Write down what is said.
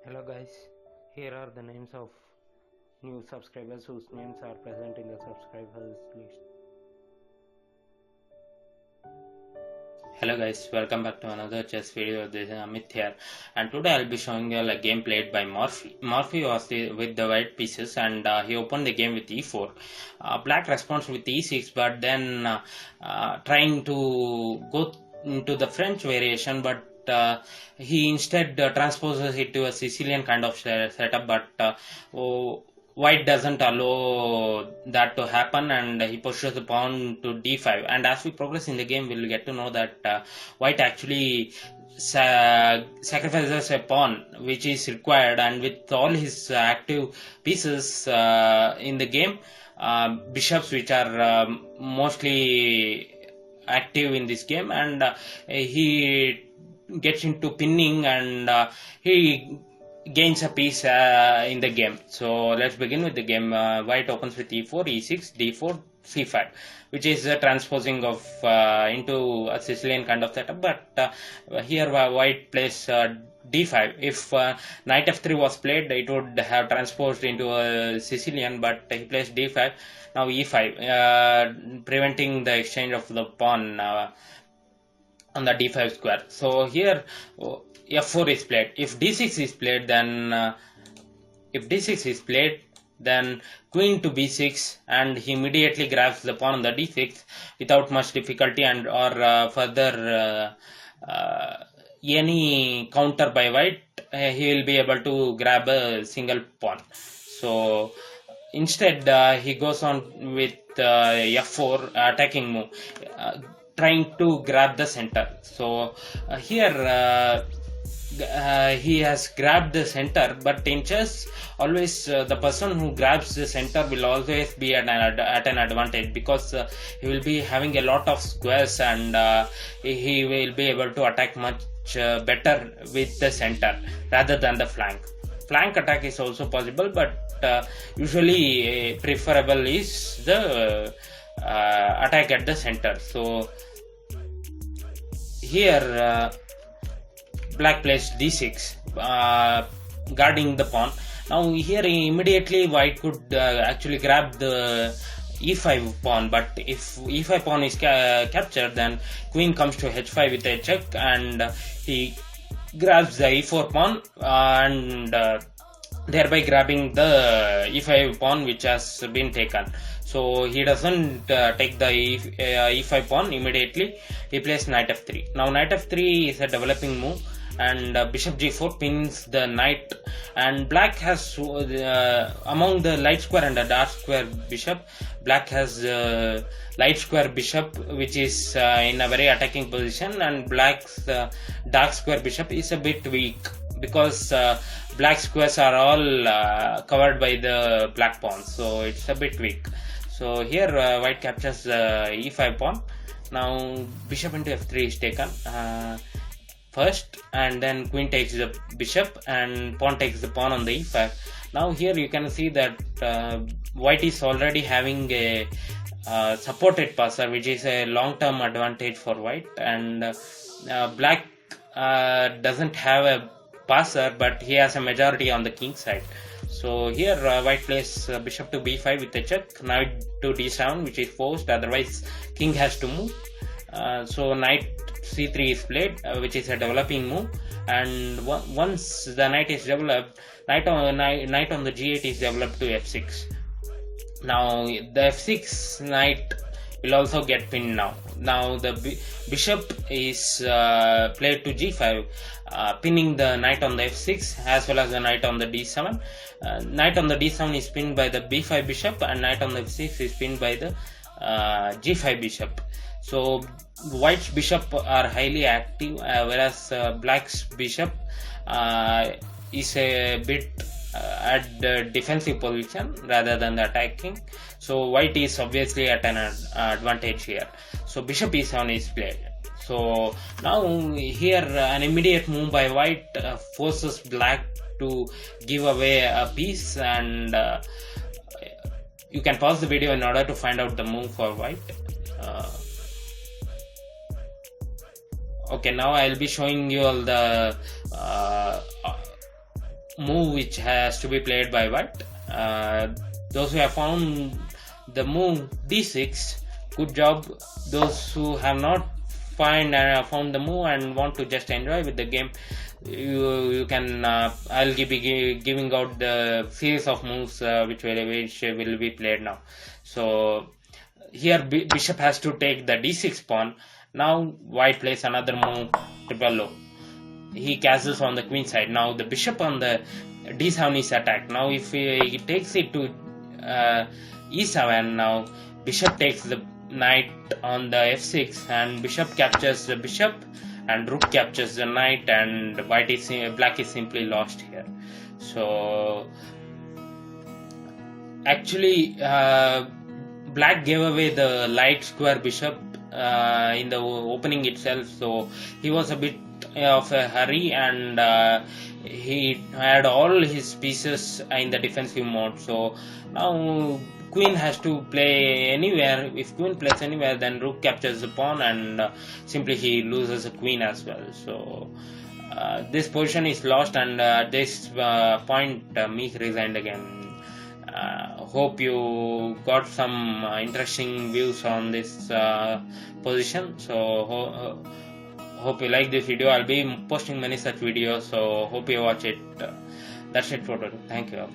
Hello guys, here are the names of new subscribers whose names are present in the subscribers list. Hello guys, welcome back to another chess video. This is Amit here, and today I'll be showing you a game played by Murphy. Murphy was with the white pieces, and he opened the game with e4. Black responds with e6, but then trying to go into the French variation, but he instead transposes it to a Sicilian kind of setup, but white doesn't allow that to happen, and he pushes the pawn to d5. And as we progress in the game, we'll get to know that white actually sacrifices a pawn which is required, and with all his active pieces in the game, bishops which are mostly active in this game, and he gets into pinning, and he gains a piece in the game. So let's begin with the game. White opens with e4, e6, d4, c5, which is a transposing of into a Sicilian kind of setup, but here white plays d5. If knight f3 was played, it would have transposed into a Sicilian, but he plays d5. Now e5, preventing the exchange of the pawn on the d5 square. So here f4 is played. If d6 is played, then queen to b6, and he immediately grabs the pawn on the d6 without much difficulty, and or further any counter by white, he will be able to grab a single pawn. So instead he goes on with f4 attacking move, trying to grab the center. So here he has grabbed the center, but in chess always the person who grabs the center will always be at an advantage, because he will be having a lot of squares, and he will be able to attack much better with the center rather than the flank. Flank attack is also possible, but usually preferable is the attack at the center. So here black plays d6, guarding the pawn. Now here immediately white could actually grab the e5 pawn, but if e5 pawn is captured, then queen comes to h5 with a check, and he grabs the e4 pawn, and thereby grabbing the e5 pawn which has been taken. So he doesn't take the e5 pawn immediately. He plays knight f3. Now knight f3 is a developing move, and bishop g4 pins the knight, and black has among the light square and the dark square bishop, black has light square bishop which is in a very attacking position, and black's dark square bishop is a bit weak, because black squares are all covered by the black pawn, so it's a bit weak. So here white captures e5 pawn. Now bishop into f3 is taken first, and then queen takes the bishop, and pawn takes the pawn on the e5. Now here you can see that white is already having a supported passer, which is a long-term advantage for white, and black doesn't have a passer, but he has a majority on the king side. So here white plays bishop to b5 with a check, knight to d7, which is forced, otherwise king has to move. So knight c3 is played, which is a developing move, and once the knight is developed, knight on the g8 is developed to f6. Now the f6 knight will also get pinned now. Now the bishop is played to g5, pinning the knight on the f6 as well as the knight on the d7. Knight on the d7 is pinned by the b5 bishop, and knight on the f6 is pinned by the g5 bishop. So white's bishop are highly active, whereas black's bishop is a bit at the defensive position rather than the attacking. So white is obviously at an advantage here. So bishop e7 is played. So now here an immediate move by white forces black to give away a piece, and you can pause the video in order to find out the move for white. Okay, now I'll be showing you all the move which has to be played by white. Those who have found the move d6, good job. Those who have not found the move and want to just enjoy with the game, you can I'll be giving out the series of moves which will be played now. So here bishop has to take the d6 pawn. Now white plays another move, triple O. He castles on the queen side. Now the bishop on the d7 is attacked. Now if he takes it to e7, now bishop takes the knight on the f6, and bishop captures the bishop, and rook captures the knight, and black is simply lost here. So actually black gave away the light square bishop in the opening itself, so he was a bit of a hurry, and he had all his pieces in the defensive mode. So now queen has to play anywhere. If queen plays anywhere, then rook captures the pawn, and simply he loses a queen as well. So this position is lost, and at this point Meek resigned again. Hope you got some interesting views on this position. So hope you like this video. I'll be posting many such videos, so hope you watch it. That's it for today. Thank you.